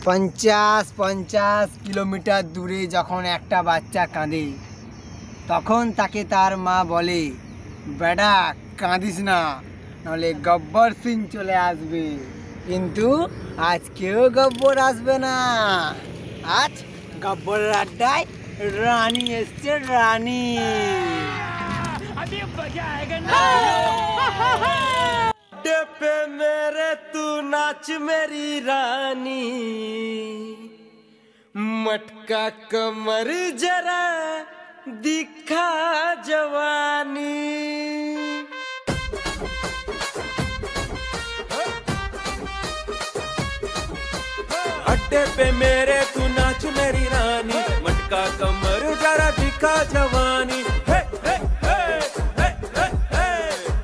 50 kilometre দূরে যখন একটা বাচ্চা কাঁদে তখন তাকে তার মা বলে, বেটা কাঁদিস না, নাহলে গব্বর সিং চলে আসবে। কিন্তু আজ কেউ গব্বর আসবে না, আজ গব্বরের আড্ডায় রানী এসছে, রানী। पे मेरे तू नाच मेरी रानी, मटका कमर जरा दिखा जवानी। अड्डे पे मेरे तू नाच मेरी रानी, मटका कमर जरा दिखा जवानी।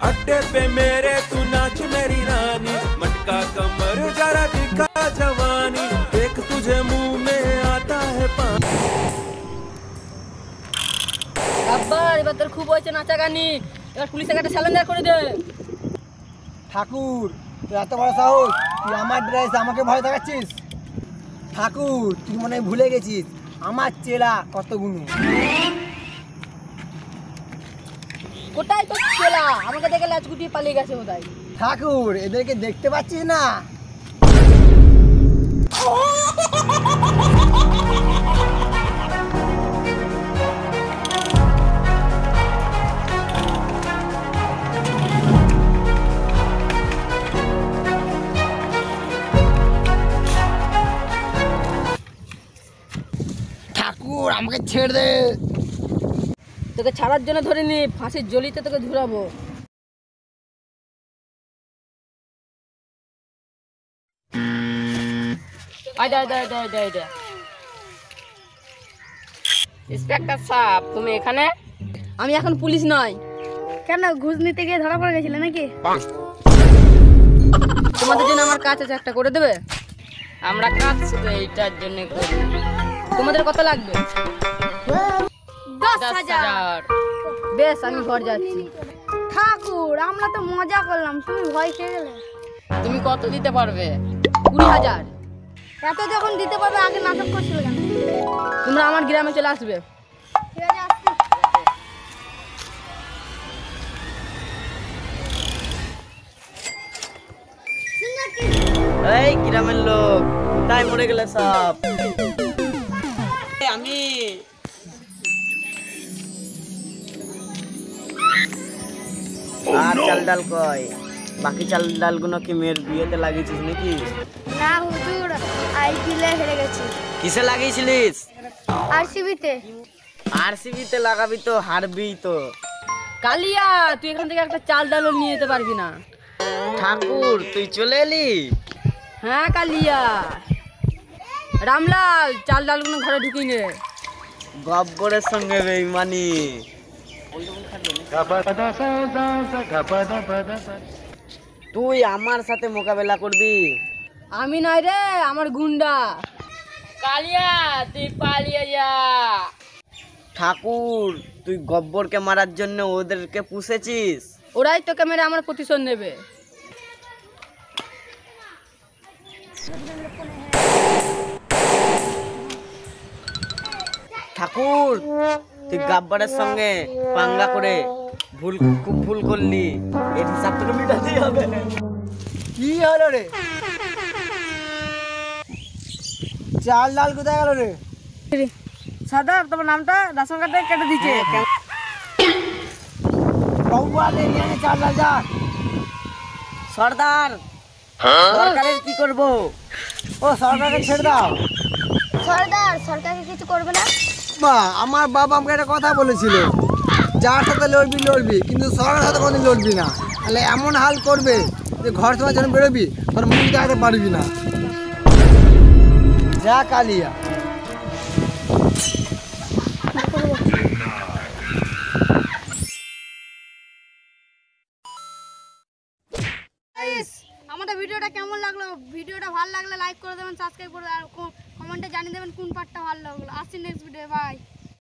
अड्डे पे मेरे तू नाच मेरी रानी, मटका कमर जरा दिखा जवानी। देख तुझे मुंह में आता है पानी। আব্বার এবার তোর খুব হয়েছে নাচা গানি, এবার পুলিশের কাছে স্যালেন্ডার করে দে। ঠাকুর তুই এত বড় সাহস, তুই আমার ড্রেস আমাকে ভয় দেখাচ্ছিস? ঠাকুর তুই মনে হয় ভুলে গেছিস আমার চেলা কত গুণ। কোথায় তো চেলা? আমাকে দেখে লাচ গুটিয়ে পালিয়ে গেছে কোথায়? ঠাকুর এদেরকে দেখতে পাচ্ছিস না? ঠাকুর আমাকে ছেড়ে দে। তোকে ছাড়ার জন্য ধরিনি, ফাঁসির জলিতে তোকে ঝুরাবো। ইন্সপেক্টর সাহেব তুমি এখানে? আমি এখন পুলিশ নয়। কেন, ঘুষ নিতে গিয়ে ধরা পড়ে গেছিলে নাকি? তোমাদের জন্য আমার কাজ আছে, একটা করে দেবে? আমরা কাজ শুধু এইটার জন্য করি। তোমাদের কত লাগবে? 10,000। বেশ, আমি ঘর যাচ্ছি। ঠাকুর আমরা তো মজা করলাম, তুমি ভয় খেয়ে গেলে। তুমি কত দিতে পারবে? 20,000। এত যখন দিতে পারবে আগে নাটক করছিল কেন? তোমরা আমার গ্রামে চলে আসবে। ঠিক আছে, আসছি। এই গ্রামের লোক কোথায় মরে গেলে সব? আমি আর চাল ডাল কয়? বাকি চাল ডাল গুলো কি মেয়ের বিয়েতে লাগিয়েছিস নাকি? না হুজুর, আইপিএলে হেরে গেছি। কিসে লাগিয়েছিলিস? আরসিবিতে। আরসিবিতে লাগাবি তো হারবি তো। কালিয়া তুই এখান থেকে একটা চাল ডালও নিয়ে যেতে পারবি না। ঠাকুর তুই চলে এলি? হ্যাঁ কালিয়া। রামলাল চাল ডালগুলো ঘরে ঢুকিয়ে নে। গব্বরের সঙ্গে বেইমানি। তুই আমার সাথে মোকাবেলা করবি? আমি নয় রে, আমার গুন্ডা। কালিয়া তুই পালিয়ে যা। ঠাকুর তুই গব্বরকে মারার জন্য ওদেরকে পুষেছিস? ওরাই তোকে মেরে আমার প্রতিশোধ নেবে। ঠাকুর তুই গব্বরের সঙ্গে পাঙ্গা করে খুব ভুল করলি, এর হিসাব তোকে মিটাতেই হবে। কি হলো রে? চাল ডাল কোথায় গেল রে? সাদার তোমার নামটা রেশন কার্ডে কেটে দিচ্ছে। চাল ডাল যা। সর্দার সরকারের কি করব? ও সরকারকে ছেড়ে দাও। সরকারকে কিছু করবে না। মা আমার বাবা আমাকে একটা কথা বলেছিল, যার সাথে লড়বি লড়বি কিন্তু সরকারের সাথে কোনোদিন লড়বি না, তাহলে এমন হাল করবে যে ঘর তোমার জন্য বেরোবি তোর মুখ দেখাতে পারবি না। যা কালিয়া। আমাদের ভিডিওটা কেমন লাগলো? ভিডিওটা ভালো লাগলে লাইক করে দেবেন, সাবস্ক্রাইব করে দেবেন আর কমেন্টে জানিয়ে দেবেন কোন পার্টটা ভালো লাগলো। আসছি নেক্সট ভিডিও, বাই।